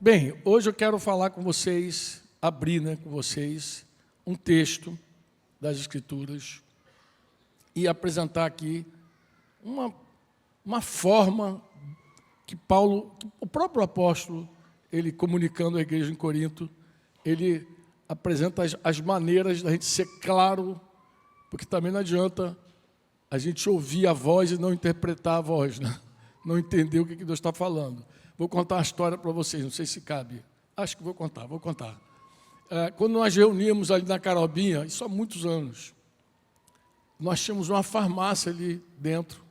Bem, hoje eu quero falar com vocês, abrir com vocês um texto das Escrituras e apresentar aqui uma forma que Paulo, o próprio apóstolo, ele comunicando à igreja em Corinto, ele apresenta as maneiras da gente ser claro, porque também não adianta a gente ouvir a voz e não interpretar a voz, né? Não entender o que Deus está falando. Vou contar uma história para vocês, não sei se cabe. Acho que vou contar. Quando nós reuníamos ali na Carobinha, isso há muitos anos, nós tínhamos uma farmácia ali dentro,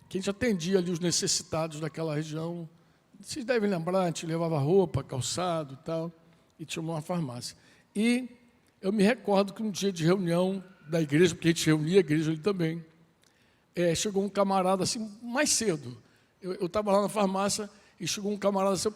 que a gente atendia ali os necessitados daquela região. Vocês devem lembrar, a gente levava roupa, calçado e tal, e tinha uma farmácia. E eu me recordo que um dia de reunião da igreja, porque a gente reunia a igreja ali também, chegou um camarada assim, mais cedo. Eu estava lá na farmácia e chegou um camarada assim,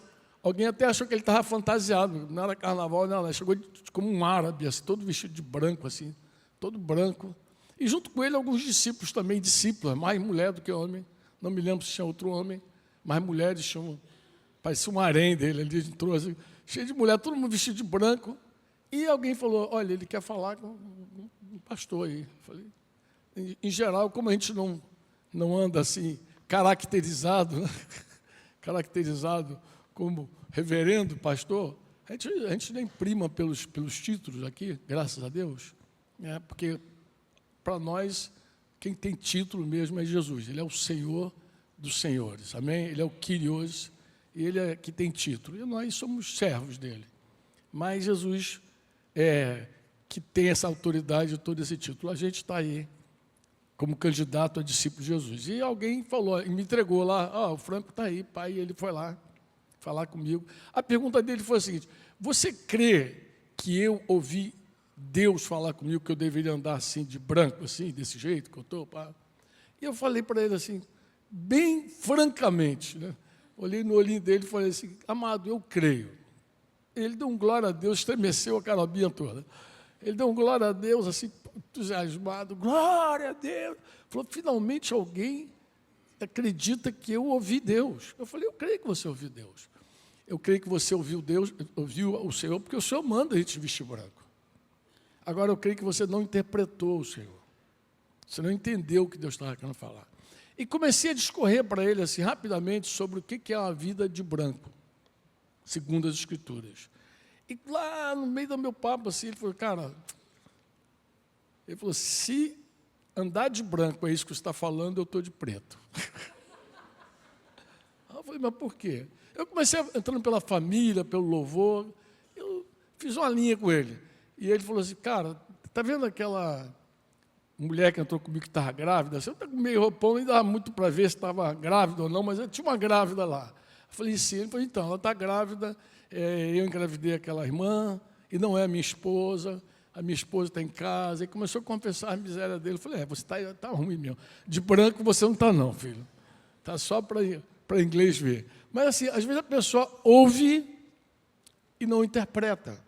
alguém até achou que ele estava fantasiado, não era carnaval, não, chegou como um árabe, assim, todo vestido de branco, assim, todo branco. E junto com ele alguns discípulos também, discípulas, mais mulher do que homem, não me lembro se tinha outro homem, mas mulheres tinham, parecia um harém dele, ele entrou assim, cheio de mulher, todo mundo vestido de branco, e alguém falou, olha, ele quer falar com um pastor aí. Eu falei, em geral, como a gente não anda assim, caracterizado, né? Caracterizado como reverendo, pastor, a gente nem prima pelos títulos aqui, graças a Deus, porque para nós, quem tem título mesmo é Jesus, Ele é o Senhor dos senhores, amém? Ele é o Kyrios, e Ele é que tem título, e nós somos servos dEle. Mas Jesus que tem essa autoridade, todo esse título. A gente está aí como candidato a discípulo de Jesus. E alguém falou, me entregou lá, o Franco está aí, pai, e ele foi lá falar comigo. A pergunta dele foi a seguinte, você crê que eu ouvi Deus falar comigo que eu deveria andar assim, de branco, assim, desse jeito que eu estou? E eu falei para ele assim, bem francamente, né? Olhei no olhinho dele e falei assim, amado, eu creio. Ele deu um glória a Deus, estremeceu a carobinha toda. Ele deu um glória a Deus, assim, entusiasmado, glória a Deus. Falou, finalmente alguém acredita que eu ouvi Deus. Eu falei, eu creio que você ouviu Deus. Eu creio que você ouviu Deus, ouviu o Senhor, porque o Senhor manda a gente vestir branco. Agora, eu creio que você não interpretou o Senhor. Você não entendeu o que Deus estava querendo falar. E comecei a discorrer para ele, assim, rapidamente, sobre o que é uma vida de branco, segundo as Escrituras. E lá no meio do meu papo, assim, ele falou, cara, se andar de branco é isso que você está falando, eu estou de preto. Eu falei, mas por quê? Eu comecei entrando pela família, pelo louvor, eu fiz uma linha com ele. E ele falou assim, cara, está vendo aquela mulher que entrou comigo que estava grávida? Você está com meio roupão, nem dava muito para ver se estava grávida ou não, mas tinha uma grávida lá. Eu falei, sim. Ele falou, então, ela está grávida, eu engravidei aquela irmã, e não é a minha esposa está em casa. E começou a confessar a miséria dele. Eu falei, você está ruim mesmo. De branco você não está não, filho. Está só para inglês ver. Mas assim, às vezes a pessoa ouve e não interpreta.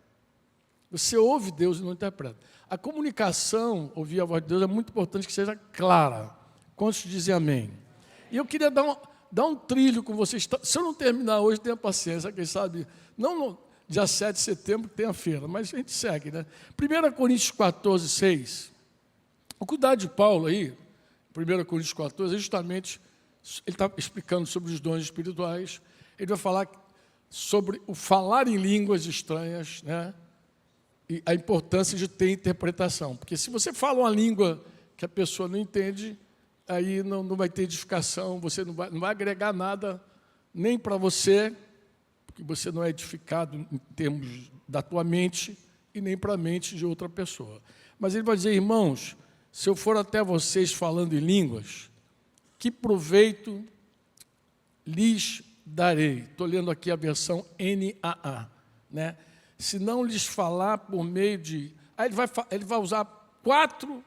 Você ouve Deus e não interpreta. A comunicação, ouvir a voz de Deus, é muito importante que seja clara. Quantos dizem amém? E eu queria dar um trilho com vocês. Se eu não terminar hoje, tenha paciência, quem sabe, não no dia 7 de setembro tem a feira, mas a gente segue, né? 1 Coríntios 14, 6. O cuidado de Paulo aí, 1 Coríntios 14, é justamente, ele está explicando sobre os dons espirituais, ele vai falar sobre o falar em línguas estranhas, né? E a importância de ter interpretação, porque se você fala uma língua que a pessoa não entende, aí não vai ter edificação, você não vai agregar nada, nem para você, porque você não é edificado em termos da tua mente, e nem para a mente de outra pessoa. Mas ele vai dizer, irmãos, se eu for até vocês falando em línguas, que proveito lhes darei? Estou lendo aqui a versão NAA, né? Se não lhes falar por meio de... Aí ele vai usar 4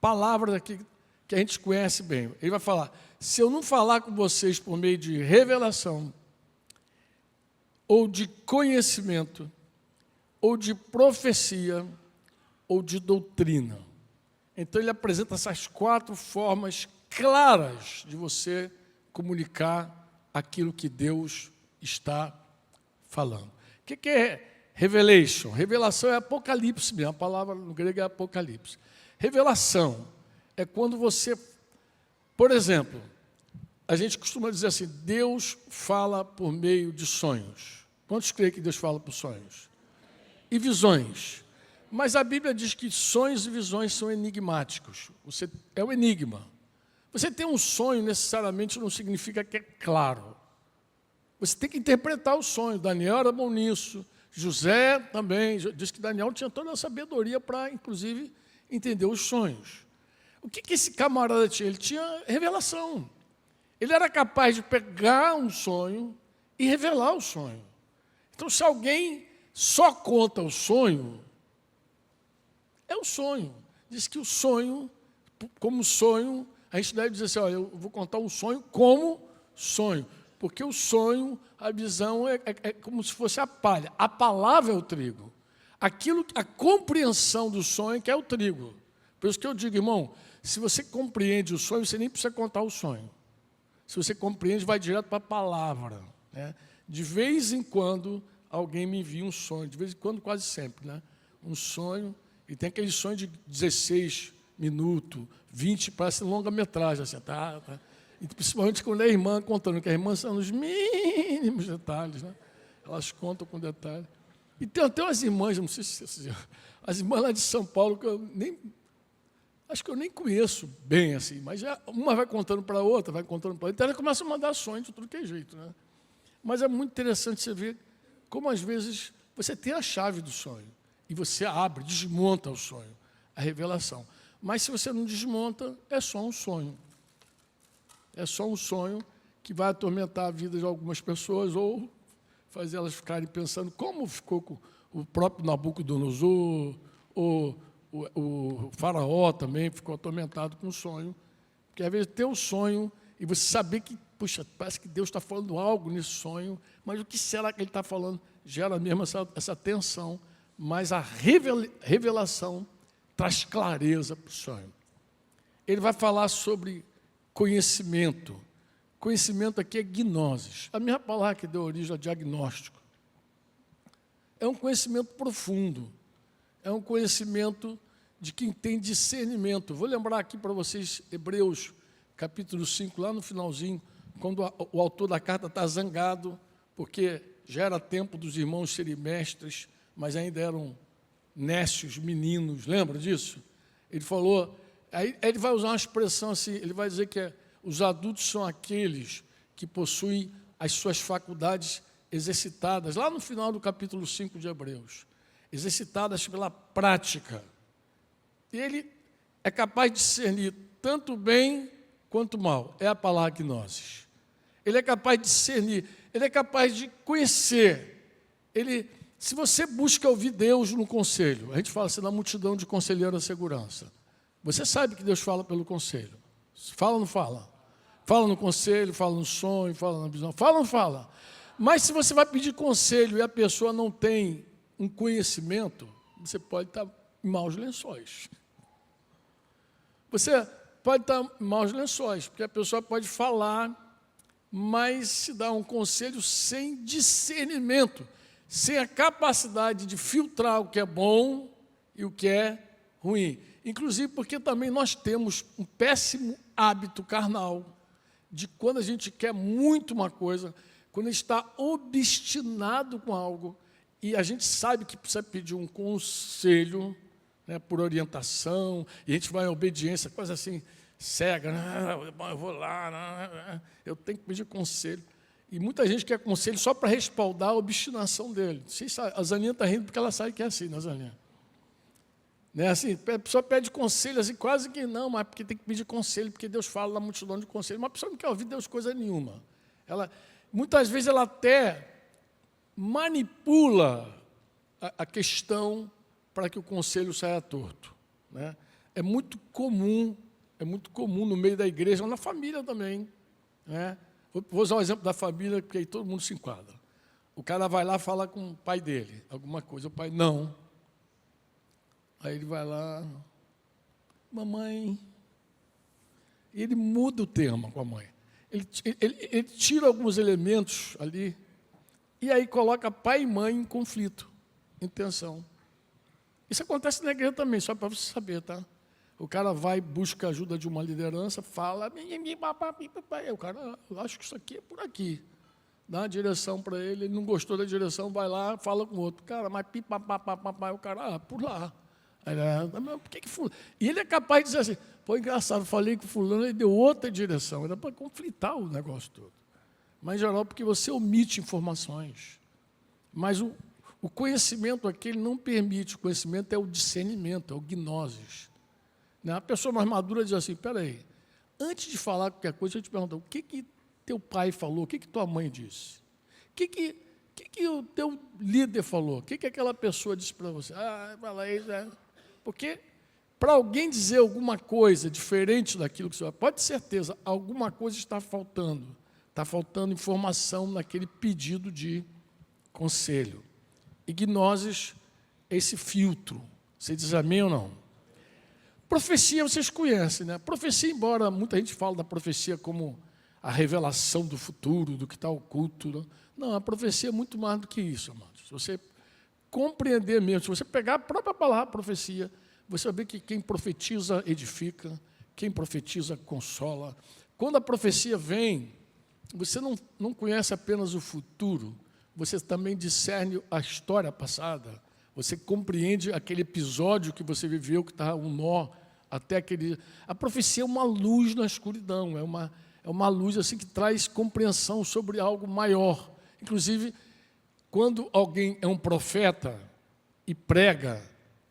palavras aqui que a gente conhece bem. Ele vai falar, se eu não falar com vocês por meio de revelação, ou de conhecimento, ou de profecia, ou de doutrina. Então ele apresenta essas 4 formas claras de você comunicar aquilo que Deus está falando. O que é revelation? Revelação é apocalipse mesmo, a palavra no grego é apocalipse. Revelação é quando você, por exemplo, a gente costuma dizer assim, Deus fala por meio de sonhos. Quantos creem que Deus fala por sonhos? E visões. Mas a Bíblia diz que sonhos e visões são enigmáticos. É um enigma. Você ter um sonho necessariamente não significa que é claro. Você tem que interpretar o sonho. Daniel era bom nisso. José também. Diz que Daniel tinha toda a sabedoria para, inclusive, entender os sonhos. O que esse camarada tinha? Ele tinha revelação. Ele era capaz de pegar um sonho e revelar o sonho. Então, se alguém só conta o sonho, é o sonho. Diz que o sonho, como sonho, a gente deve dizer assim, olha, eu vou contar um sonho como sonho. Porque o sonho, a visão é como se fosse a palha. A palavra é o trigo. A compreensão do sonho que é o trigo. Por isso que eu digo, irmão, se você compreende o sonho, você nem precisa contar o sonho. Se você compreende, vai direto para a palavra. Né? De vez em quando, alguém me envia um sonho. De vez em quando, quase sempre. Né? Um sonho, e tem aquele sonho de 16 minutos, 20, parece longa-metragem. Assim, tá. E principalmente quando é a irmã contando, que a irmã são nos mínimos detalhes. Né? Elas contam com detalhes. E tem até umas irmãs, não sei se as irmãs lá de São Paulo, que acho que eu nem conheço bem, assim, mas uma vai contando para a outra, vai contando para a outra, então ela começa a mandar sonhos de tudo que é jeito. Né? Mas é muito interessante você ver como, às vezes, você tem a chave do sonho, e você abre, desmonta o sonho, a revelação. Mas se você não desmonta, é só um sonho. É só um sonho que vai atormentar a vida de algumas pessoas, ou fazer elas ficarem pensando como ficou com o próprio Nabucodonosor, ou o faraó também ficou atormentado com o sonho. Porque às vezes ter um sonho e você saber que, puxa, parece que Deus está falando algo nesse sonho, mas o que será que Ele está falando? Gera mesmo essa tensão, mas a revelação traz clareza para o sonho. Ele vai falar sobre conhecimento. Conhecimento aqui é gnosis. A mesma palavra que deu origem a diagnóstico. É um conhecimento profundo. É um conhecimento de quem tem discernimento. Vou lembrar aqui para vocês, Hebreus, capítulo 5, lá no finalzinho, quando o autor da carta está zangado, porque já era tempo dos irmãos serem mestres, mas ainda eram nécios, meninos. Lembra disso? Ele falou, aí ele vai usar uma expressão assim, ele vai dizer que os adultos são aqueles que possuem as suas faculdades exercitadas, lá no final do capítulo 5 de Hebreus, exercitadas pela prática. E ele é capaz de discernir tanto bem quanto mal. É a palavra gnosis. Ele é capaz de discernir, ele é capaz de conhecer. Se você busca ouvir Deus no conselho, a gente fala assim, na multidão de conselheiros da segurança. Você sabe que Deus fala pelo conselho. Fala ou não fala? Fala no conselho, fala no sonho, fala na visão. Fala ou não fala? Mas se você vai pedir conselho e a pessoa não tem um conhecimento, você pode estar em maus lençóis. Você pode estar em maus lençóis, porque a pessoa pode falar, mas se dá um conselho sem discernimento, sem a capacidade de filtrar o que é bom e o que é ruim. Inclusive porque também nós temos um péssimo hábito carnal, de quando a gente quer muito uma coisa, quando a gente está obstinado com algo, e a gente sabe que precisa pedir um conselho, né, por orientação, e a gente vai em obediência, coisa assim, cega, eu vou lá, eu tenho que pedir conselho. E muita gente quer conselho só para respaldar a obstinação dele. A Zaninha está rindo porque ela sabe que é assim, né, Zaninha? Né, assim, a pessoa pede conselho, assim, quase que não, mas porque tem que pedir conselho, porque Deus fala na multidão de conselho. Mas a pessoa não quer ouvir Deus coisa nenhuma. Muitas vezes ela até manipula a questão para que o conselho saia torto. Né? É muito comum no meio da igreja, na família também. Né? Vou usar o exemplo da família, porque aí todo mundo se enquadra. O cara vai lá falar com o pai dele, alguma coisa, o pai, não. Aí ele vai lá, mamãe, e ele muda o tema com a mãe. Ele tira alguns elementos ali, e aí coloca pai e mãe em conflito, em tensão. Isso acontece na igreja também, só para você saber, tá? O cara vai, busca ajuda de uma liderança, fala, o cara, eu acho que isso aqui é por aqui. Dá uma direção para ele, ele não gostou da direção, vai lá, fala com o outro. Cara, mas o cara, por lá. Aí, mas por que fulano? E ele é capaz de dizer assim, pô, engraçado, falei com fulano, ele deu outra direção. Era para conflitar o negócio todo. Mas, em geral, porque você omite informações. Mas o conhecimento aqui, ele não permite. O conhecimento é o discernimento, é o gnosis. A pessoa mais madura diz assim, espera aí, antes de falar qualquer coisa, eu te pergunto, o que teu pai falou, o que tua mãe disse? O que o teu líder falou? O que aquela pessoa disse para você? Fala aí, né? Porque para alguém dizer alguma coisa diferente daquilo que você pode ter certeza, alguma coisa está faltando informação naquele pedido de conselho. E gnosis é esse filtro. Você diz amém ou não? Profecia vocês conhecem, né? Profecia, embora muita gente fale da profecia como a revelação do futuro, do que está oculto. Né? Não, a profecia é muito mais do que isso, amados. Se você compreender mesmo, se você pegar a própria palavra profecia, você vai ver que quem profetiza edifica, quem profetiza consola. Quando a profecia vem, você não conhece apenas o futuro, você também discerne a história passada, você compreende aquele episódio que você viveu, que está um nó, até aquele... A profecia é uma luz na escuridão, é uma luz assim que traz compreensão sobre algo maior. Inclusive, quando alguém é um profeta e prega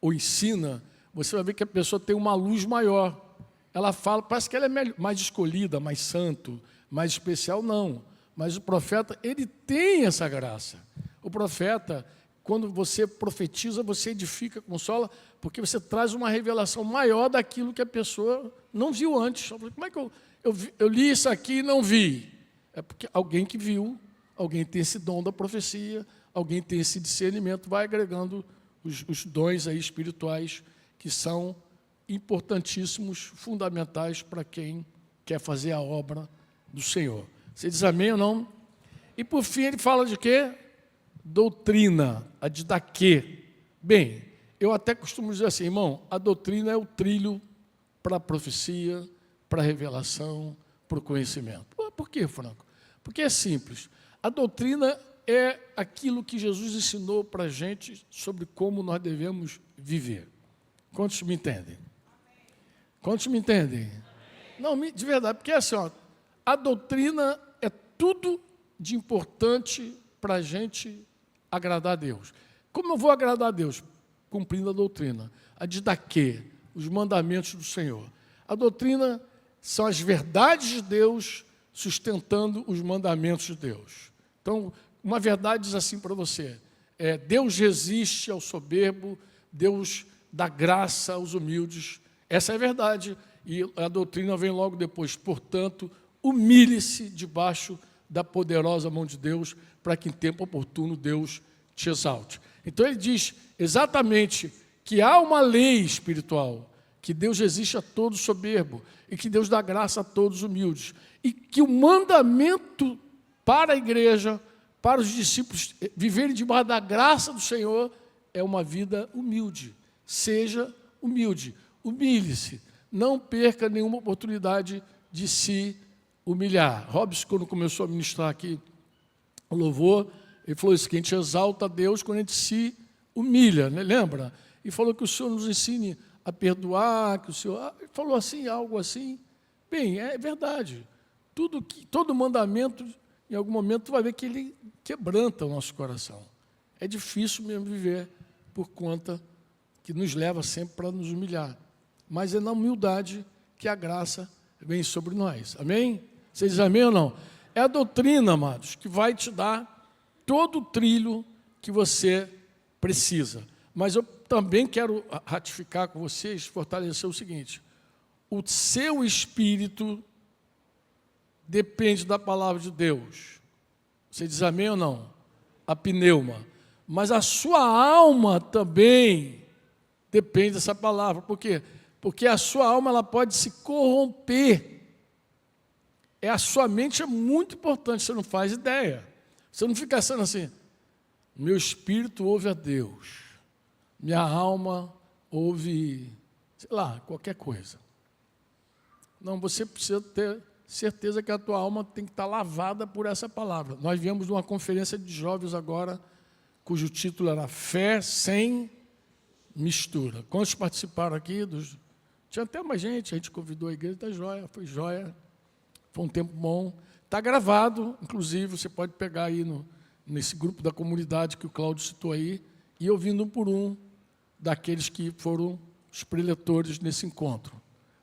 ou ensina, você vai ver que a pessoa tem uma luz maior. Ela fala, parece que ela é mais escolhida, mais santo, mais especial, não. Mas o profeta, ele tem essa graça. O profeta, quando você profetiza, você edifica, consola, porque você traz uma revelação maior daquilo que a pessoa não viu antes. Como é que eu li isso aqui e não vi? É porque alguém que viu, alguém tem esse dom da profecia, alguém tem esse discernimento, vai agregando os dons aí espirituais que são importantíssimos, fundamentais para quem quer fazer a obra do Senhor. Você diz amém ou não? E por fim ele fala de quê? Doutrina, a didaquê. Bem, eu até costumo dizer assim, irmão, a doutrina é o trilho para a profecia, para a revelação, para o conhecimento. Por quê, Franco? Porque é simples. A doutrina é aquilo que Jesus ensinou para a gente sobre como nós devemos viver. Quantos me entendem? Quantos me entendem? Não, de verdade, porque é assim, ó, a doutrina é tudo de importante para a gente agradar a Deus. Como eu vou agradar a Deus? Cumprindo a doutrina. A didaquê, os mandamentos do Senhor. A doutrina são as verdades de Deus sustentando os mandamentos de Deus. Então, uma verdade diz assim para você, Deus resiste ao soberbo, Deus dá graça aos humildes. Essa é a verdade. E a doutrina vem logo depois. Portanto, humilhe-se debaixo da poderosa mão de Deus, para que em tempo oportuno Deus te exalte. Então ele diz exatamente que há uma lei espiritual, que Deus resiste a todo soberbo, e que Deus dá graça a todos humildes. E que o mandamento para a igreja, para os discípulos viverem debaixo da graça do Senhor, é uma vida humilde. Seja humilde, humilhe-se, não perca nenhuma oportunidade de se humilhar. Robson, quando começou a ministrar aqui o louvor, ele falou isso, que a gente exalta a Deus quando a gente se humilha, né? Lembra? E falou que o Senhor nos ensine a perdoar, que o Senhor... Ele falou assim, algo assim. Bem, é verdade. Todo mandamento, em algum momento, vai ver que ele quebranta o nosso coração. É difícil mesmo viver por conta que nos leva sempre para nos humilhar. Mas é na humildade que a graça vem sobre nós. Amém? Vocês dizem amém ou não? É a doutrina, amados, que vai te dar todo o trilho que você precisa. Mas eu também quero ratificar com vocês, fortalecer o seguinte, o seu espírito depende da palavra de Deus. Você diz amém ou não? A pneuma. Mas a sua alma também depende dessa palavra. Por quê? Porque a sua alma ela pode se corromper A sua mente é muito importante, você não faz ideia. Você não fica sendo assim, meu espírito ouve a Deus, minha alma ouve, sei lá, qualquer coisa. Não, você precisa ter certeza que a tua alma tem que estar lavada por essa palavra. Nós viemos de uma conferência de jovens agora, cujo título era Fé Sem Mistura. Quantos participaram aqui? Tinha até mais gente, a gente convidou a igreja, foi joia, foi um tempo bom. Está gravado, inclusive, você pode pegar aí nesse grupo da comunidade que o Cláudio citou aí, e ouvindo um por um daqueles que foram os preletores nesse encontro.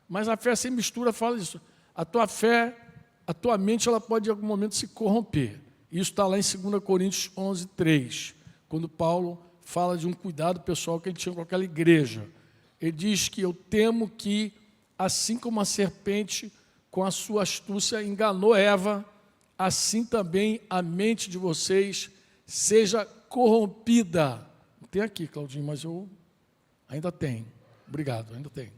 Mas a fé sem mistura fala isso. A tua fé, a tua mente, ela pode em algum momento se corromper. Isso está lá em 2 Coríntios 11, 3, quando Paulo fala de um cuidado pessoal que ele tinha com aquela igreja. Ele diz que eu temo que, assim como a serpente, com a sua astúcia, enganou Eva, assim também a mente de vocês seja corrompida. Tem aqui, Claudinho, mas eu ainda tenho. Obrigado, ainda tenho.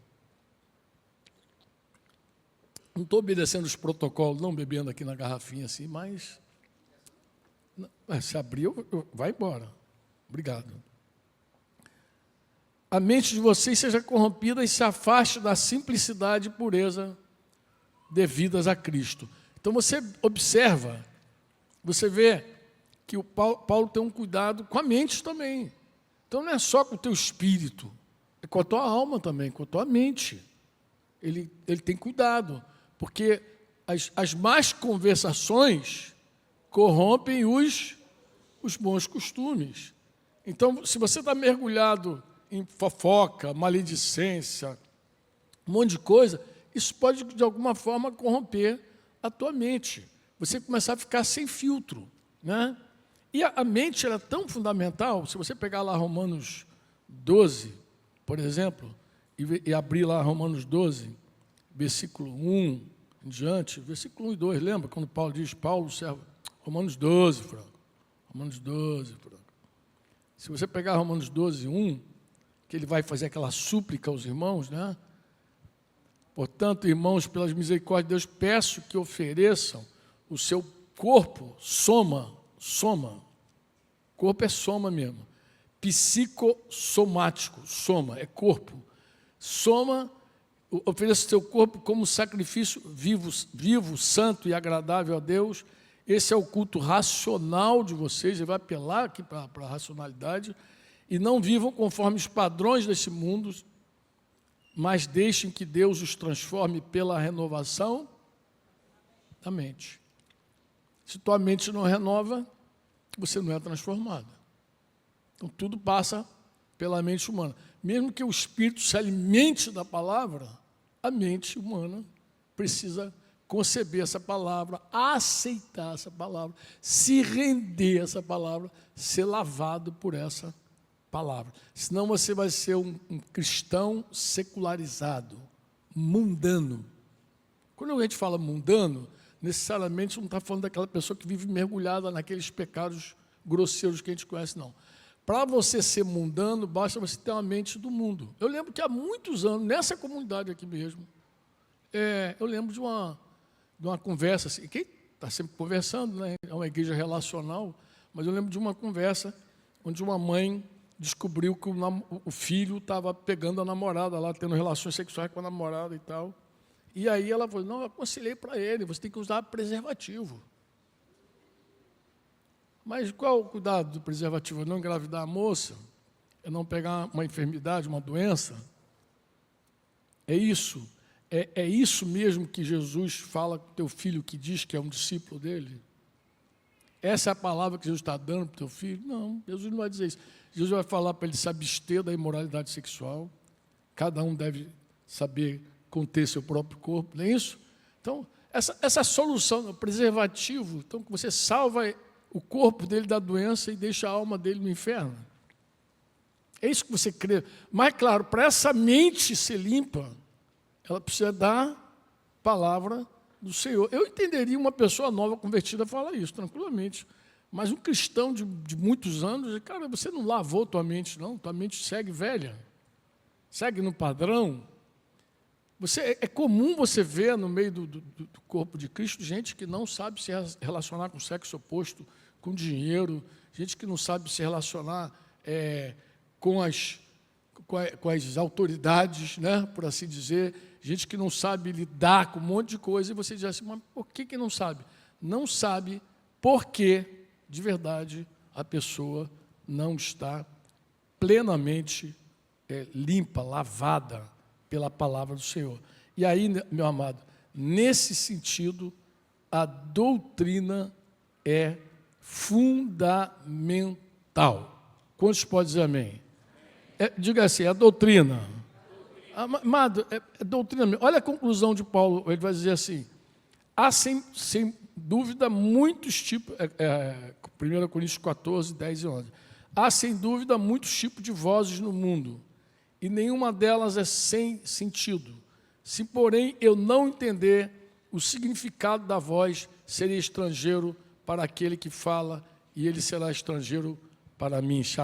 Não estou obedecendo os protocolos, não bebendo aqui na garrafinha assim, mas se abrir, vai embora. Obrigado. A mente de vocês seja corrompida e se afaste da simplicidade e pureza devidas a Cristo. Então você observa, você vê que o Paulo tem um cuidado com a mente também. Então não é só com o teu espírito, é com a tua alma também, com a tua mente. Ele tem cuidado, porque as más conversações corrompem os bons costumes. Então, se você está mergulhado em fofoca, maledicência, um monte de coisa, isso pode, de alguma forma, corromper a tua mente. Você começar a ficar sem filtro, né? E a mente ela é tão fundamental, se você pegar lá Romanos 12, por exemplo, e abrir lá Romanos 12, versículo 1 em diante, versículo 1 e 2, lembra quando Paulo diz, servo, Romanos 12, Franco, Romanos 12, Franco. Se você pegar Romanos 12, 1, que ele vai fazer aquela súplica aos irmãos, né? Portanto, irmãos, pelas misericórdias de Deus, peço que ofereçam o seu corpo, soma, corpo é soma mesmo, psicossomático, soma, é corpo, ofereça o seu corpo como sacrifício vivo, santo e agradável a Deus. Esse é o culto racional de vocês, ele vai apelar aqui para a racionalidade, e não vivam conforme os padrões desse mundo, mas deixem que Deus os transforme pela renovação da mente. Se tua mente não renova, você não é transformado. Então, tudo passa pela mente humana. Mesmo que o espírito se alimente da palavra, a mente humana precisa conceber essa palavra, aceitar essa palavra, se render a essa palavra, ser lavado por essa palavra. Senão você vai ser um cristão secularizado, mundano. Quando a gente fala mundano, necessariamente não está falando daquela pessoa que vive mergulhada naqueles pecados grosseiros que a gente conhece, não. Para você ser mundano, basta você ter uma mente do mundo. Eu lembro que há muitos anos, nessa comunidade aqui mesmo, eu lembro de uma conversa, assim, quem está sempre conversando, né? É uma igreja relacional, mas eu lembro de uma conversa onde uma mãe descobriu que o filho estava pegando a namorada lá, tendo relações sexuais com a namorada e tal. E aí ela falou, não, eu aconselhei para ele, você tem que usar preservativo. Mas qual o cuidado do preservativo? É não engravidar a moça? É não pegar uma enfermidade, uma doença? É isso? É isso mesmo que Jesus fala com o teu filho que diz que é um discípulo dele? Essa é a palavra que Jesus está dando para o teu filho? Não, Jesus não vai dizer isso. Jesus vai falar para ele se abster da imoralidade sexual. Cada um deve saber conter seu próprio corpo, não é isso? Então, essa solução, o preservativo, então você salva o corpo dele da doença e deixa a alma dele no inferno. É isso que você crê. Mas, claro, para essa mente ser limpa, ela precisa da palavra do Senhor. Eu entenderia uma pessoa nova convertida falar isso, tranquilamente. Mas um cristão de muitos anos, cara, você não lavou tua mente, não. Tua mente segue velha. Segue no padrão. É comum você ver no meio do corpo de Cristo gente que não sabe se relacionar com o sexo oposto, com dinheiro, gente que não sabe se relacionar com as autoridades, né, por assim dizer, gente que não sabe lidar com um monte de coisa, e você diz assim, mas por que não sabe? Não sabe porque, de verdade, a pessoa não está plenamente limpa, lavada pela palavra do Senhor. E aí, meu amado, nesse sentido, a doutrina é fundamental. Quantos podem dizer amém? Diga assim, a doutrina. Amado, é doutrina. Olha a conclusão de Paulo, ele vai dizer assim, há sem dúvida muitos tipos, 1 Coríntios 14, 10 e 11, há sem dúvida muitos tipos de vozes no mundo, e nenhuma delas é sem sentido. Se, porém, eu não entender o significado da voz, serei estrangeiro para aquele que fala, e ele será estrangeiro para mim. Se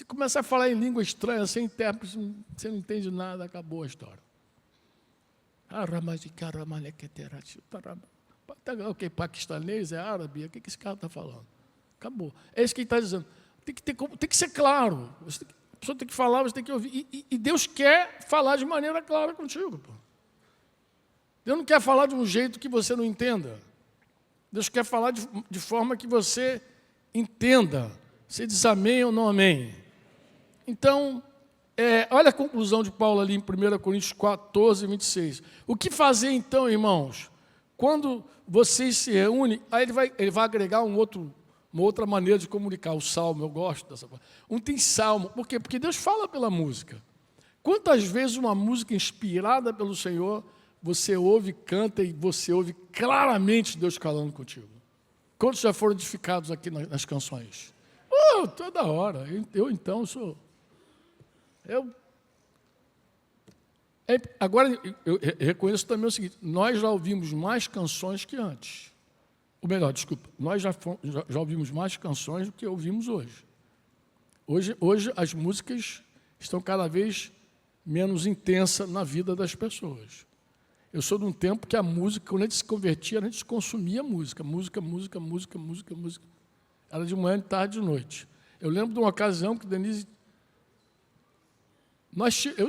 começa a falar em língua estranha, sem intérprete, você não entende nada, acabou a história. Ok, paquistanês, é árabe, o que esse cara está falando? Acabou. É isso que ele está dizendo. Tem que ser claro. A pessoa tem que falar, você tem que ouvir. E Deus quer falar de maneira clara contigo. Pô. Deus não quer falar de um jeito que você não entenda. Deus quer falar de forma que você entenda. Você diz amém ou não amém. Então, olha a conclusão de Paulo ali em 1 Coríntios 14, 26. O que fazer então, irmãos? Quando vocês se reúnem, aí ele vai agregar uma outra maneira de comunicar, o salmo, eu gosto dessa coisa. Tem salmo, por quê? Porque Deus fala pela música. Quantas vezes uma música inspirada pelo Senhor, você ouve, canta e você ouve claramente Deus falando contigo? Quantos já foram edificados aqui nas canções? Toda hora. Eu então sou... Agora, eu reconheço também o seguinte, nós já ouvimos mais canções que antes. Ou melhor, desculpa, nós já ouvimos mais canções do que ouvimos hoje. Hoje as músicas estão cada vez menos intensas na vida das pessoas. Eu sou de um tempo que a música, quando a gente se convertia, a gente consumia música. Era de manhã, de tarde e de noite. Eu lembro de uma ocasião que Denise...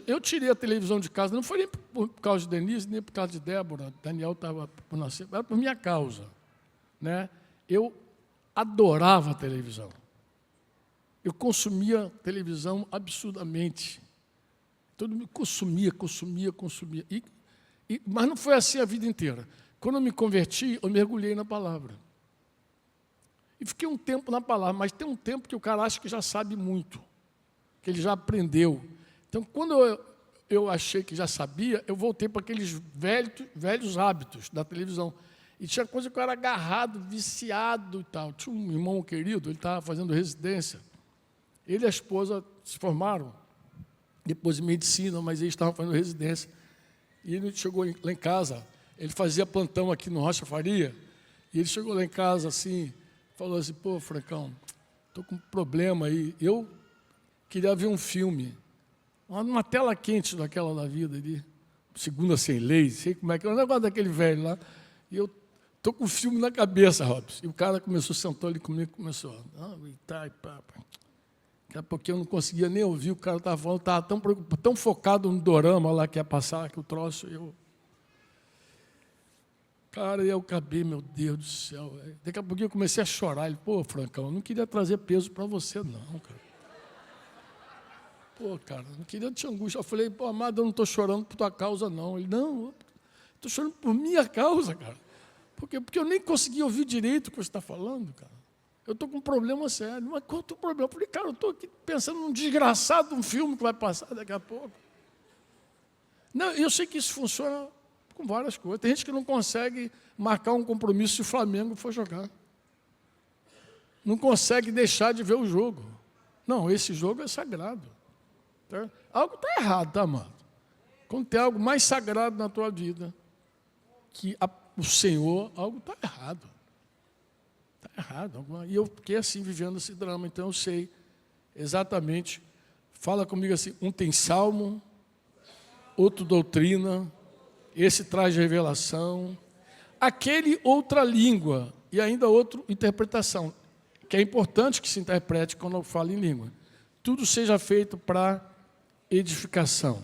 Eu tirei a televisão de casa, não foi nem por causa de Denise, nem por causa de Débora, Daniel estava por nascer, era por minha causa. Né? Eu adorava a televisão. Eu consumia televisão absurdamente. Todo mundo consumia. Mas não foi assim a vida inteira. Quando eu me converti, eu mergulhei na palavra. E fiquei um tempo na palavra, mas tem um tempo que o cara acha que já sabe muito, que ele já aprendeu. Então, quando eu achei que já sabia, eu voltei para aqueles velhos hábitos da televisão. E tinha coisa que eu era agarrado, viciado e tal. Tinha um irmão querido, ele estava fazendo residência. Ele e a esposa se formaram, depois em medicina, mas eles estavam fazendo residência. E ele chegou lá em casa, ele fazia plantão aqui no Rocha Faria, e ele chegou lá em casa assim, falou assim, pô, Francão, estou com um problema aí. Eu queria ver um filme, uma tela quente daquela da vida ali, Segunda Sem Lei, sei como é que é, um negócio daquele velho lá. E eu estou com o filme na cabeça, Robson. E o cara sentou ali comigo, começou. Daqui a pouquinho eu não conseguia nem ouvir, o cara estava falando, estava tão preocupado, tão focado no dorama lá que ia passar, que o troço, Cara, eu acabei, meu Deus do céu. Daqui a pouquinho eu comecei a chorar. Ele, pô, Francão, eu não queria trazer peso para você, não, cara. Pô, cara, não queria te angústia. Eu falei, pô, amado, eu não estou chorando por tua causa, não. Ele, não, estou chorando por minha causa, cara. Por quê? Porque eu nem consegui ouvir direito o que você está falando, cara. Eu estou com um problema sério. Mas qual é o teu problema? Eu falei, cara, eu estou aqui pensando num desgraçado de um filme que vai passar daqui a pouco. Não, eu sei que isso funciona com várias coisas. Tem gente que não consegue marcar um compromisso se o Flamengo for jogar. Não consegue deixar de ver o jogo. Não, esse jogo é sagrado. Tá? Algo está errado, tá, mano? Quando tem algo mais sagrado na tua vida que o Senhor, algo está errado. Está errado. E eu fiquei assim, vivendo esse drama, então eu sei exatamente Fala comigo assim, um tem salmo, outro doutrina, esse traz revelação, aquele outra língua e ainda outra interpretação, que é importante que se interprete quando eu falo em língua. Tudo seja feito para edificação.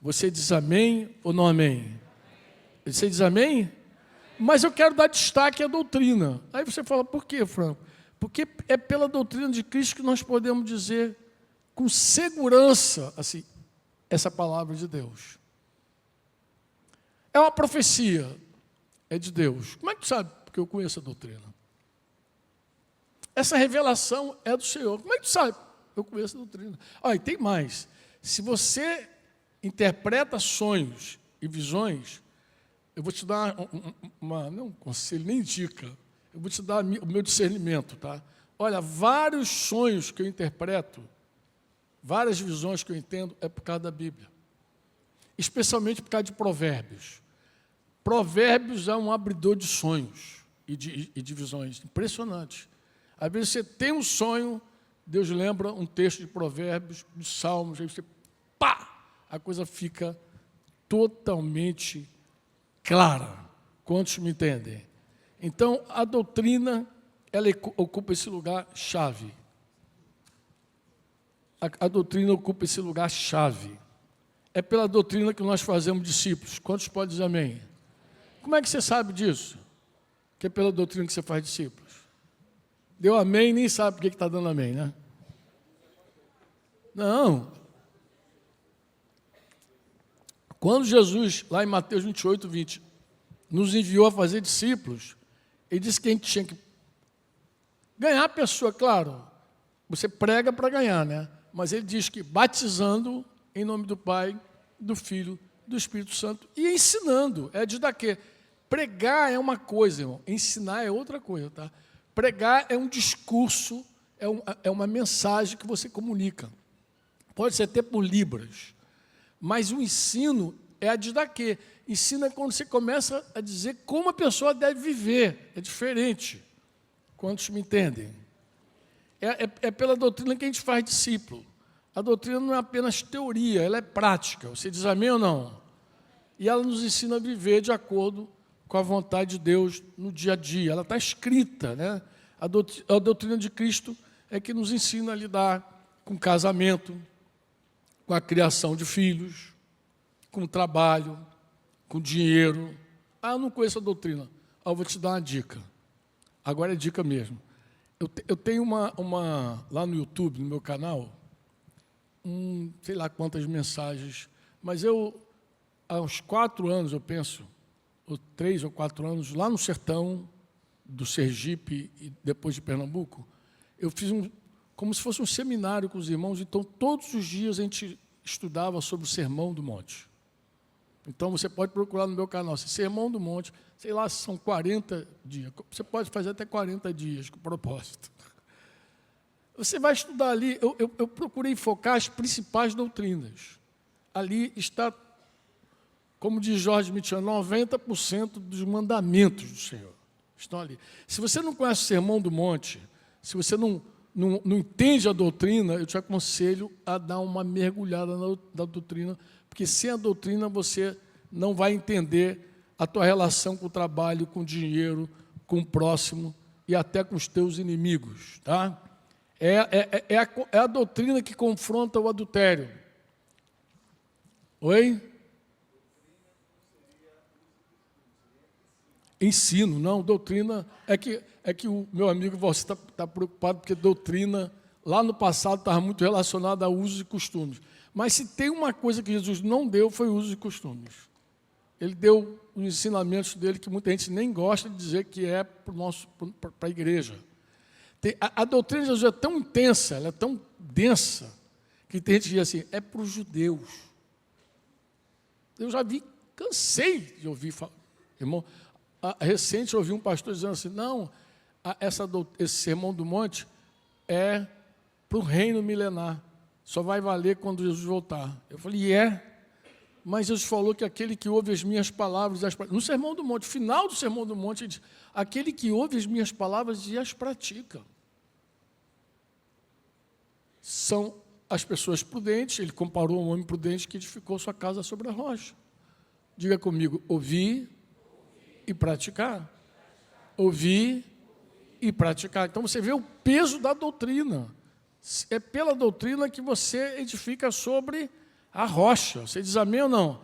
Você diz amém ou não amém? Você diz amém? Mas eu quero dar destaque à doutrina. Aí você fala, por quê, Franco? Porque é pela doutrina de Cristo que nós podemos dizer com segurança assim, essa palavra de Deus. É uma profecia, é de Deus. Como é que tu sabe? Porque eu conheço a doutrina. Essa revelação é do Senhor. Como é que tu sabe? Eu conheço a doutrina. Olha, e tem mais. Se você interpreta sonhos e visões, eu vou te dar não um conselho, nem dica. Eu vou te dar o meu discernimento, tá? Olha, vários sonhos que eu interpreto, várias visões que eu entendo, é por causa da Bíblia. Especialmente por causa de Provérbios. Provérbios é um abridor de sonhos e de visões. Impressionante. Às vezes você tem um sonho, Deus lembra um texto de Provérbios, dos Salmos, aí você, pá! A coisa fica totalmente clara. Quantos me entendem? Então, a doutrina, ela ocupa esse lugar-chave. A doutrina ocupa esse lugar-chave. É pela doutrina que nós fazemos discípulos. Quantos podem dizer amém? Como é que você sabe disso? Que é pela doutrina que você faz discípulos. Deu amém, nem sabe por que está dando amém, né? Não. Quando Jesus, lá em Mateus 28, 20, nos enviou a fazer discípulos, ele disse que a gente tinha que ganhar a pessoa, claro. Você prega para ganhar, né? Mas ele diz que batizando em nome do Pai, do Filho, do Espírito Santo e ensinando. É de dar quê? Pregar é uma coisa, irmão. Ensinar é outra coisa, tá? Pregar é um discurso, é uma mensagem que você comunica. Pode ser até por libras. Mas o ensino é a de dar quê? Ensino é quando você começa a dizer como a pessoa deve viver. É diferente. Quantos me entendem? É pela doutrina que a gente faz discípulo. A doutrina não é apenas teoria, ela é prática. Você diz amém ou não? E ela nos ensina a viver de acordo com a vontade de Deus no dia a dia. Ela está escrita, né? A doutrina de Cristo é que nos ensina a lidar com casamento, com a criação de filhos, com o trabalho, com dinheiro. Ah, eu não conheço a doutrina. Ah, eu vou te dar uma dica. Agora é dica mesmo. Eu tenho lá no YouTube, no meu canal, sei lá quantas mensagens, mas há uns 4 anos, eu penso, ou 3 ou 4 anos, lá no sertão do Sergipe e depois de Pernambuco, eu fiz como se fosse um seminário com os irmãos, então todos os dias a gente estudava sobre o Sermão do Monte. Então você pode procurar no meu canal, Sermão do Monte, sei lá, são 40 dias, você pode fazer até 40 dias com propósito. Você vai estudar ali, eu procurei focar as principais doutrinas. Ali está, como diz Jorge Mitchell, 90% dos mandamentos do Senhor estão ali. Se você não conhece o Sermão do Monte, se você não entende a doutrina, eu te aconselho a dar uma mergulhada na doutrina, porque sem a doutrina você não vai entender a tua relação com o trabalho, com o dinheiro, com o próximo e até com os teus inimigos, tá? É a doutrina que confronta o adultério. Oi? Ensino, não, doutrina. É que o meu amigo você está preocupado porque doutrina, lá no passado, estava muito relacionada a usos e costumes. Mas se tem uma coisa que Jesus não deu, foi usos e costumes. Ele deu os ensinamentos dele que muita gente nem gosta de dizer que é para a igreja. A doutrina de Jesus é tão intensa, ela é tão densa, que tem gente que diz assim, é para os judeus. Eu já cansei de ouvir falar. Irmão, recente eu ouvi um pastor dizendo assim, não, esse Sermão do Monte é para o reino milenar, só vai valer quando Jesus voltar. Eu falei, mas Jesus falou que aquele que ouve as minhas palavras, no Sermão do Monte, final do Sermão do Monte, ele diz, aquele que ouve as minhas palavras e as pratica. São as pessoas prudentes, ele comparou um homem prudente que edificou sua casa sobre a rocha. Diga comigo, ouvir e praticar. Ouvir e praticar. Então, você vê o peso da doutrina. É pela doutrina que você edifica sobre a rocha. Você diz amém ou não?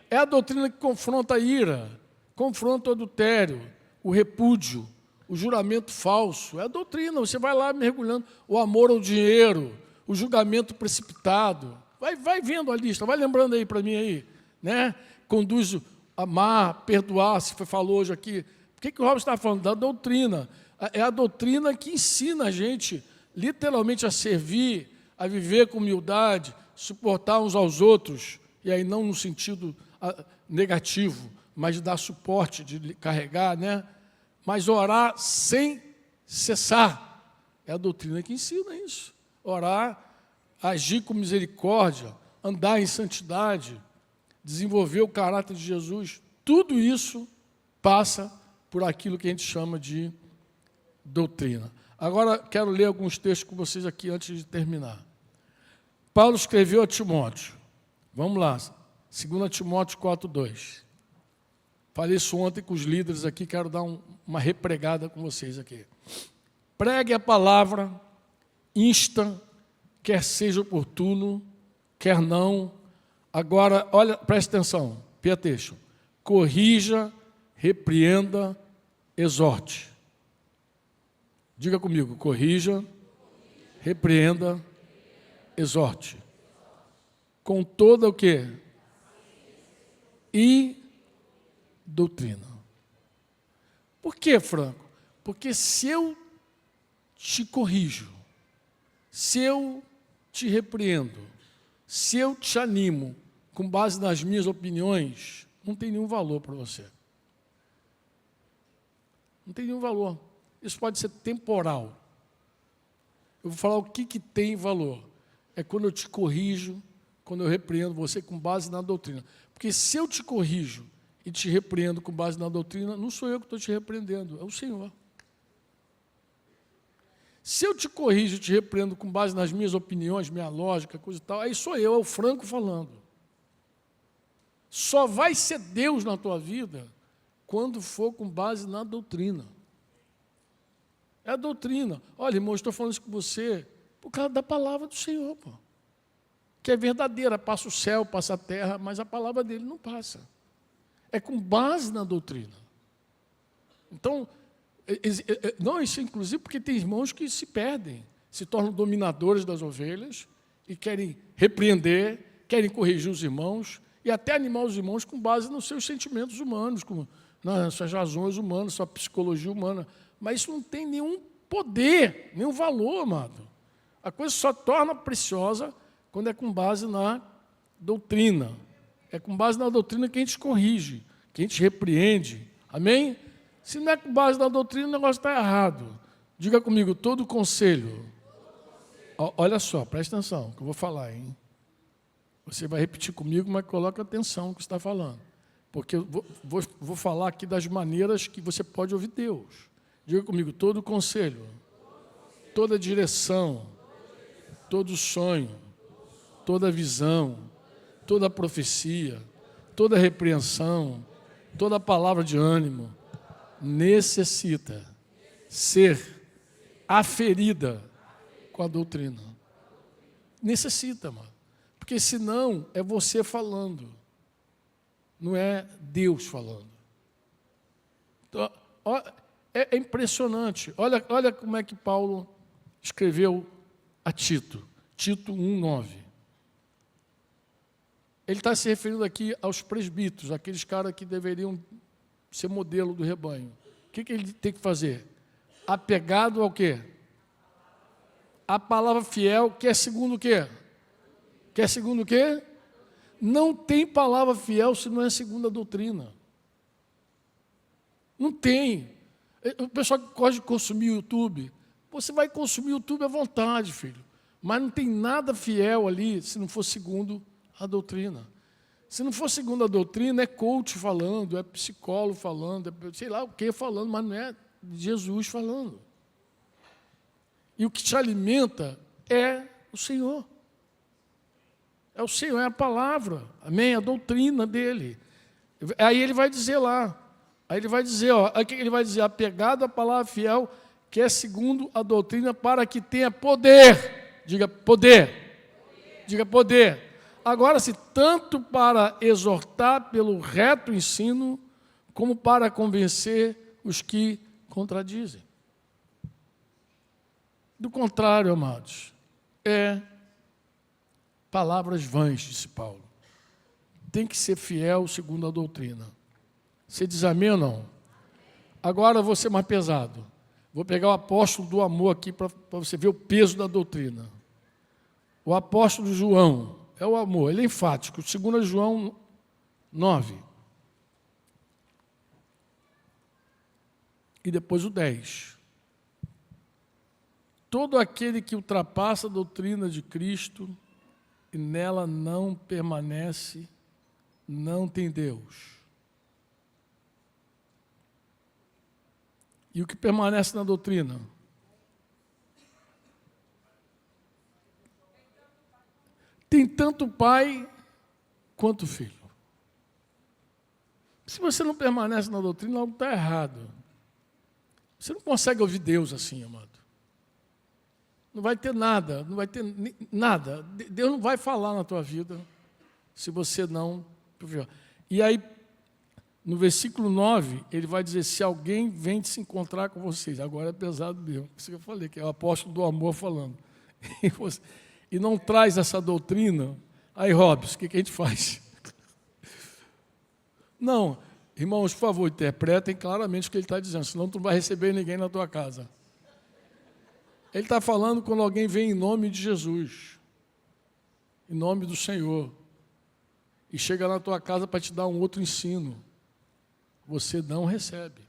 É a doutrina que confronta a ira, confronta o adultério, o repúdio, o juramento falso. É a doutrina, você vai lá mergulhando. O amor ao dinheiro, o julgamento precipitado. Vai vendo a lista, vai lembrando aí para mim aí. Né? Conduz a amar, perdoar, se falou hoje aqui. Por que o Robson está falando? Da doutrina. É a doutrina que ensina a gente, literalmente, a servir, a viver com humildade, suportar uns aos outros, e aí não no sentido negativo, mas de dar suporte, de carregar, né? Mas orar sem cessar. É a doutrina que ensina isso. Orar, agir com misericórdia, andar em santidade, desenvolver o caráter de Jesus. Tudo isso passa por aquilo que a gente chama de doutrina. Agora, quero ler alguns textos com vocês aqui antes de terminar. Paulo escreveu a Timóteo. Vamos lá, 2 Timóteo 4:2. Falei isso ontem com os líderes aqui, quero dar uma repregada com vocês aqui. Pregue a palavra, insta, quer seja oportuno, quer não. Agora, olha, preste atenção, Pieteixo. Corrija, repreenda, exorte. Diga comigo, corrija, repreenda, exorte. Com toda o quê? E doutrina. Por quê, Franco? Porque se eu te corrijo, se eu te repreendo, se eu te animo, com base nas minhas opiniões, não tem nenhum valor para você. Não tem nenhum valor. Isso pode ser temporal. Eu vou falar o que tem valor. É quando eu te corrijo, quando eu repreendo você com base na doutrina. Porque se eu te corrijo e te repreendo com base na doutrina, não sou eu que estou te repreendendo, é o Senhor. Se eu te corrijo e te repreendo com base nas minhas opiniões, minha lógica, coisa e tal, aí sou eu, é o Franco falando. Só vai ser Deus na tua vida quando for com base na doutrina. É a doutrina. Olha, irmão, estou falando isso com você por causa da palavra do Senhor, pô. Que é verdadeira, passa o céu, passa a terra, mas a palavra dele não passa. É com base na doutrina. Então, não, isso inclusive porque tem irmãos que se perdem, se tornam dominadores das ovelhas e querem repreender, querem corrigir os irmãos e até animar os irmãos com base nos seus sentimentos humanos, nas suas razões humanas, sua psicologia humana. Mas isso não tem nenhum poder, nenhum valor, amado. A coisa só torna preciosa quando é com base na doutrina. É com base na doutrina que a gente corrige, que a gente repreende. Amém? Se não é com base na doutrina, o negócio está errado. Diga comigo, todo conselho. Olha só, presta atenção, que eu vou falar, hein? Você vai repetir comigo, mas coloque atenção no que você está falando. Porque eu vou falar aqui das maneiras que você pode ouvir Deus. Diga comigo, todo conselho, toda direção, todo sonho, toda visão, toda profecia, toda repreensão, toda palavra de ânimo, necessita ser aferida com a doutrina. Necessita, mano. Porque senão é você falando, não é Deus falando. Então, é impressionante. Olha como é que Paulo escreveu a Tito. Tito 1:9. Ele está se referindo aqui aos presbíteros, aqueles caras que deveriam ser modelo do rebanho. O que ele tem que fazer? Apegado ao quê? A palavra fiel, que é segundo o quê? Que é segundo o quê? Não tem palavra fiel se não é segundo a doutrina. Não tem. O pessoal que gosta de consumir o YouTube, você vai consumir o YouTube à vontade, filho. Mas não tem nada fiel ali se não for segundo a doutrina. Se não for segundo a doutrina, é coach falando, é psicólogo falando, é sei lá o que falando, mas não é Jesus falando. E o que te alimenta é o Senhor. É o Senhor, é a palavra, amém? A doutrina dele. Aí ele vai dizer lá, aí ele vai dizer, ó, aqui ele vai dizer, apegado à palavra fiel, que é segundo a doutrina, para que tenha poder. Diga poder. Diga poder. Agora, se tanto para exortar pelo reto ensino, como para convencer os que contradizem. Do contrário, amados, é palavras vãs, disse Paulo. Tem que ser fiel segundo a doutrina. Você diz amém ou não? Agora eu vou ser mais pesado. Vou pegar o apóstolo do amor aqui para você ver o peso da doutrina. O apóstolo João é o amor, ele é enfático. 2 João 9. E depois o 10. Todo aquele que ultrapassa a doutrina de Cristo e nela não permanece, não tem Deus. E o que permanece na doutrina? Tem tanto o Pai quanto o Filho. Se você não permanece na doutrina, algo está errado. Você não consegue ouvir Deus assim, amado. Não vai ter nada, não vai ter nada. Deus não vai falar na tua vida se você não... E aí, no versículo 9, ele vai dizer, se alguém vem se encontrar com vocês, agora é pesado mesmo, isso que eu falei, que é o apóstolo do amor falando, e não traz essa doutrina, aí, Robson, o que a gente faz? Não, irmãos, por favor, interpretem claramente o que ele está dizendo, senão tu não vai receber ninguém na tua casa. Ele está falando quando alguém vem em nome de Jesus, em nome do Senhor, e chega na tua casa para te dar um outro ensino, você não recebe.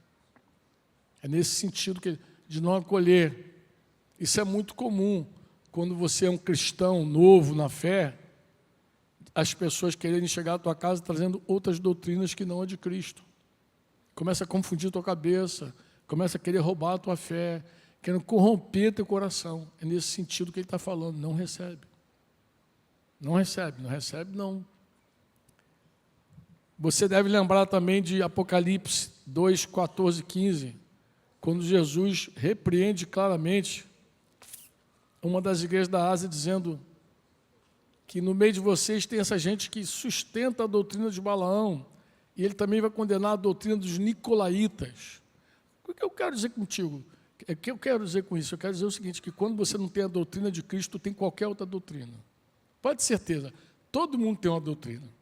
É nesse sentido de não acolher. Isso é muito comum, quando você é um cristão novo na fé, as pessoas quererem chegar à tua casa trazendo outras doutrinas que não a de Cristo. Começa a confundir a tua cabeça, começa a querer roubar a tua fé, querendo corromper teu coração. É nesse sentido que ele está falando, não recebe. Não recebe, não recebe, não. Você deve lembrar também de Apocalipse 2, 14, 15, quando Jesus repreende claramente uma das igrejas da Ásia, dizendo que no meio de vocês tem essa gente que sustenta a doutrina de Balaão, e ele também vai condenar a doutrina dos nicolaítas. O que eu quero dizer contigo? O que eu quero dizer com isso? Eu quero dizer o seguinte, que quando você não tem a doutrina de Cristo, tem qualquer outra doutrina. Pode ter certeza, todo mundo tem uma doutrina.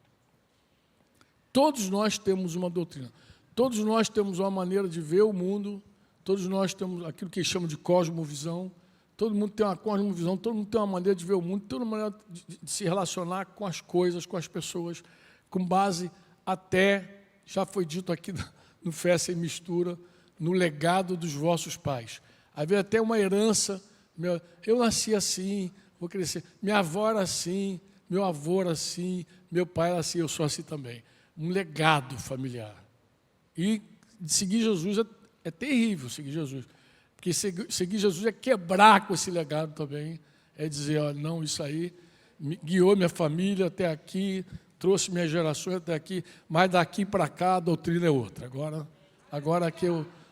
Todos nós temos uma doutrina. Todos nós temos uma maneira de ver o mundo, todos nós temos aquilo que eles chamam de cosmovisão, todo mundo tem uma cosmovisão, todo mundo tem uma maneira de ver o mundo, toda uma maneira de se relacionar com as coisas, com as pessoas, com base até, já foi dito aqui no Fé Sem Mistura, no legado dos vossos pais. Havia até uma herança, eu nasci assim, vou crescer, minha avó era assim, meu avô era assim, meu pai era assim, eu sou assim também. Um legado familiar. E seguir Jesus é terrível, seguir Jesus. Porque seguir Jesus é quebrar com esse legado também, é dizer, ó, não, isso aí guiou minha família até aqui, trouxe minhas gerações até aqui, mas daqui para cá a doutrina é outra. Agora que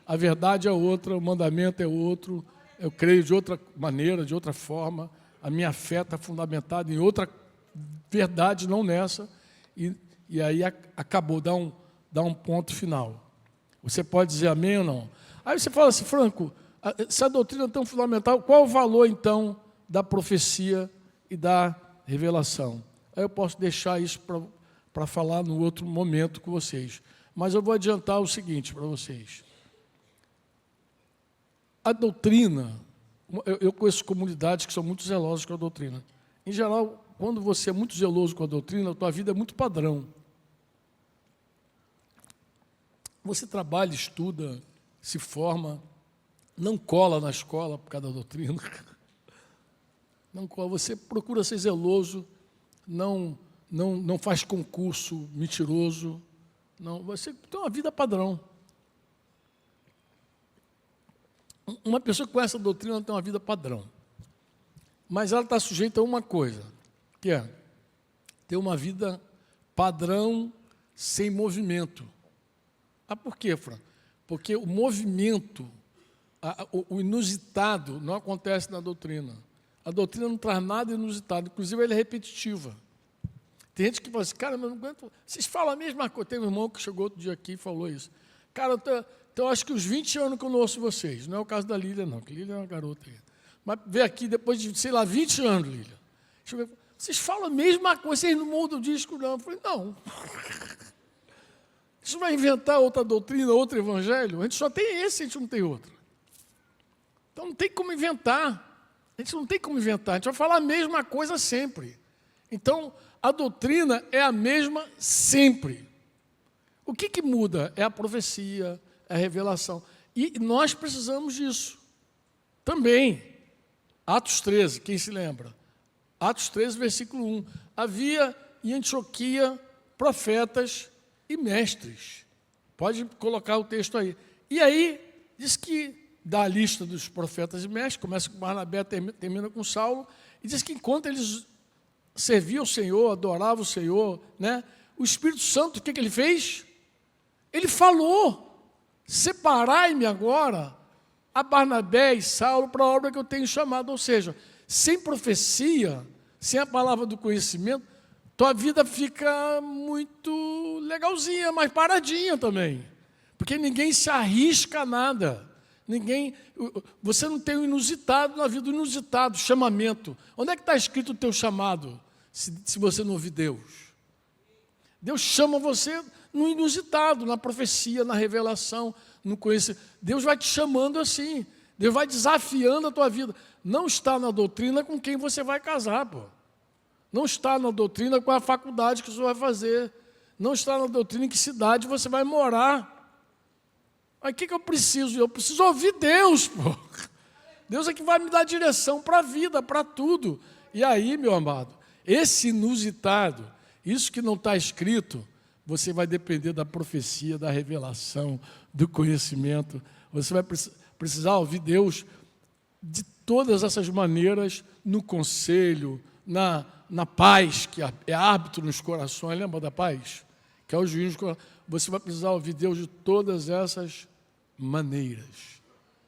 a verdade é outra, o mandamento é outro, eu creio de outra maneira, de outra forma, a minha fé está fundamentada em outra verdade, não nessa, e aí acabou, dá um ponto final. Você pode dizer amém ou não? Aí você fala assim, Franco, se a doutrina é tão fundamental, qual o valor, então, da profecia e da revelação? Aí eu posso deixar isso para falar no outro momento com vocês. Mas eu vou adiantar o seguinte para vocês. A doutrina, eu conheço comunidades que são muito zelosas com a doutrina. Em geral, quando você é muito zeloso com a doutrina, a tua vida é muito padrão. Você trabalha, estuda, se forma, não cola na escola por causa da doutrina. Não cola. Você procura ser zeloso, não faz concurso mentiroso. Não, você tem uma vida padrão. Uma pessoa que conhece a doutrina tem uma vida padrão. Mas ela está sujeita a uma coisa, que é ter uma vida padrão sem movimento. Ah, por quê, Fran? Porque o movimento, o inusitado, não acontece na doutrina. A doutrina não traz nada inusitado, inclusive ela é repetitiva. Tem gente que fala assim, cara, mas não aguento. Vocês falam a mesma coisa. Tem um irmão que chegou outro dia aqui e falou isso. Cara, eu acho que os 20 anos que eu não ouço vocês. Não é o caso da Lília, não, que Lília é uma garota. Mas veio aqui depois de, sei lá, 20 anos, Lília. Vocês falam a mesma coisa, vocês não mudam o disco, não. Eu falei, não. Você vai inventar outra doutrina, outro evangelho? A gente só tem esse, a gente não tem outro. Então não tem como inventar. A gente não tem como inventar. A gente vai falar a mesma coisa sempre. Então, a doutrina é a mesma sempre. O que muda? É a profecia, é a revelação. E nós precisamos disso. Também. Atos 13, quem se lembra? Atos 13, versículo 1. Havia em Antioquia profetas e mestres. Pode colocar o texto aí. E aí, diz que dá a lista dos profetas e mestres, começa com Barnabé, termina com Saulo, e diz que enquanto eles serviam o Senhor, adoravam o Senhor, né, o Espírito Santo, o que ele fez? Ele falou, separai-me agora a Barnabé e Saulo para a obra que eu tenho chamado. Ou seja, sem profecia, sem a palavra do conhecimento, tua vida fica muito legalzinha, mas paradinha também. Porque ninguém se arrisca a nada. Você não tem o inusitado na vida, o inusitado, chamamento. Onde é que está escrito o teu chamado, se você não ouvir Deus? Deus chama você no inusitado, na profecia, na revelação, no conhecimento. Deus vai te chamando assim. Deus vai desafiando a tua vida. Não está na doutrina com quem você vai casar, pô. Não está na doutrina com a faculdade que você vai fazer. Não está na doutrina em que cidade você vai morar. Aí o que eu preciso? Eu preciso ouvir Deus, pô. Deus é que vai me dar direção para a vida, para tudo. E aí, meu amado, esse inusitado, isso que não está escrito, você vai depender da profecia, da revelação, do conhecimento. Você vai precisar ouvir Deus de todas essas maneiras, no conselho, na paz, que é árbitro nos corações. Lembra da paz? Que é o juiz dos corações. Você vai precisar ouvir Deus de todas essas maneiras,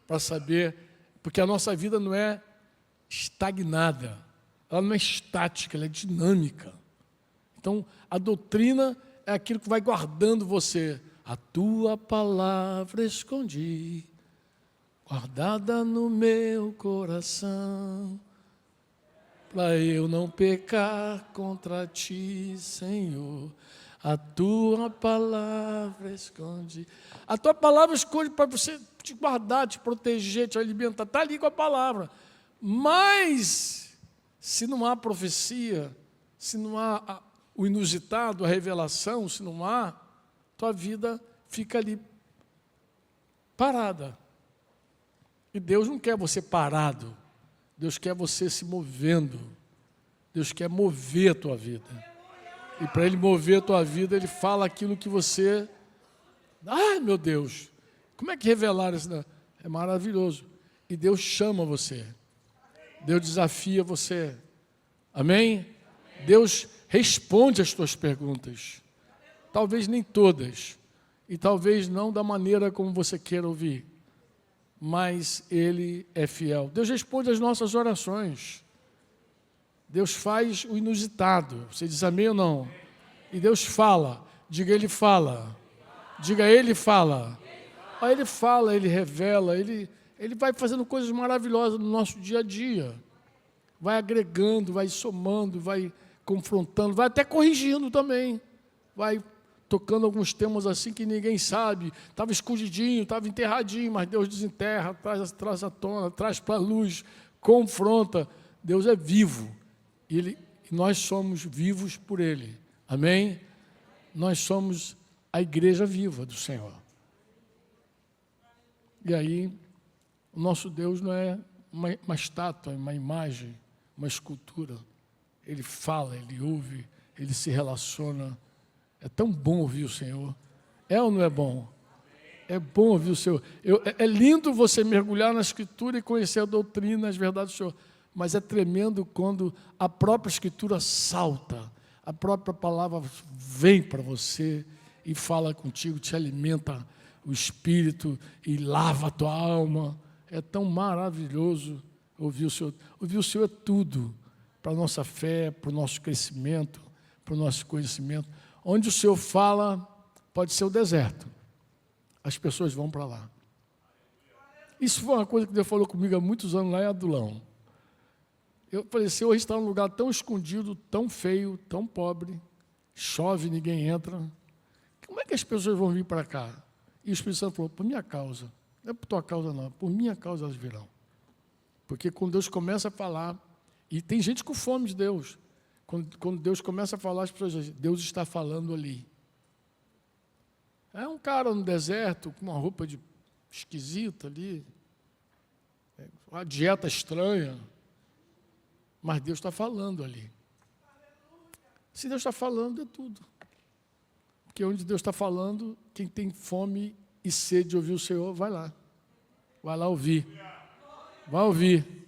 para saber, porque a nossa vida não é estagnada, ela não é estática, ela é dinâmica. Então, a doutrina é aquilo que vai guardando você. A tua palavra escondi, guardada no meu coração, para eu não pecar contra ti, Senhor. A tua palavra esconde. A tua palavra esconde para você te guardar, te proteger, te alimentar. Está ali com a palavra. Mas, se não há profecia, se não há o inusitado, a revelação, se não há, tua vida fica ali parada. E Deus não quer você parado. Deus quer você se movendo. Deus quer mover a tua vida. E para Ele mover a tua vida, Ele fala aquilo que você... Ai, meu Deus, como é que revelar isso? É maravilhoso. E Deus chama você. Deus desafia você. Amém? Deus responde às tuas perguntas. Talvez nem todas. E talvez não da maneira como você queira ouvir. Mas Ele é fiel. Deus responde às nossas orações. Deus faz o inusitado. Você diz amém ou não? E Deus fala. Diga, Ele fala. Diga, Ele fala. Aí Ele fala, Ele revela, Ele vai fazendo coisas maravilhosas no nosso dia a dia. Vai agregando, vai somando, vai confrontando, vai até corrigindo também. Vai tocando alguns temas assim que ninguém sabe. Estava escondidinho, estava enterradinho, mas Deus desenterra, traz à tona, traz para a luz, confronta. Deus é vivo. E nós somos vivos por Ele. Amém? Nós somos a igreja viva do Senhor. E aí, o nosso Deus não é uma estátua, uma imagem, uma escultura. Ele fala, Ele ouve, Ele se relaciona. É tão bom ouvir o Senhor. É ou não é bom? É bom ouvir o Senhor. É lindo você mergulhar na Escritura e conhecer a doutrina, as verdades do Senhor. Mas é tremendo quando a própria Escritura salta. a própria palavra vem para você e fala contigo, te alimenta o espírito e lava a tua alma. É tão maravilhoso ouvir o Senhor. Ouvir o Senhor é tudo para a nossa fé, para o nosso crescimento, para o nosso conhecimento. Onde o Senhor fala, pode ser o deserto. As pessoas vão para lá. Isso foi uma coisa que Deus falou comigo há muitos anos lá em Adulão. Eu falei, Senhor, a gente está num lugar tão escondido, tão feio, tão pobre, chove, ninguém entra. Como é que as pessoas vão vir para cá? E o Espírito Santo falou, por minha causa. Não é por tua causa, não. Por minha causa elas virão. Porque quando Deus começa a falar, e tem gente com fome de Deus, quando Deus começa a falar, as pessoas dizem, Deus está falando ali. É um cara no deserto, com uma roupa esquisita ali, uma dieta estranha, mas Deus está falando ali. Se Deus está falando, é tudo. Porque onde Deus está falando, quem tem fome e sede de ouvir o Senhor, vai lá. Vai lá ouvir. Vai ouvir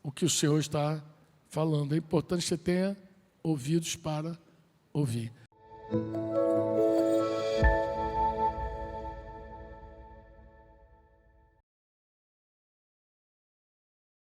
o que o Senhor está falando. É importante que você tenha ouvidos para ouvir.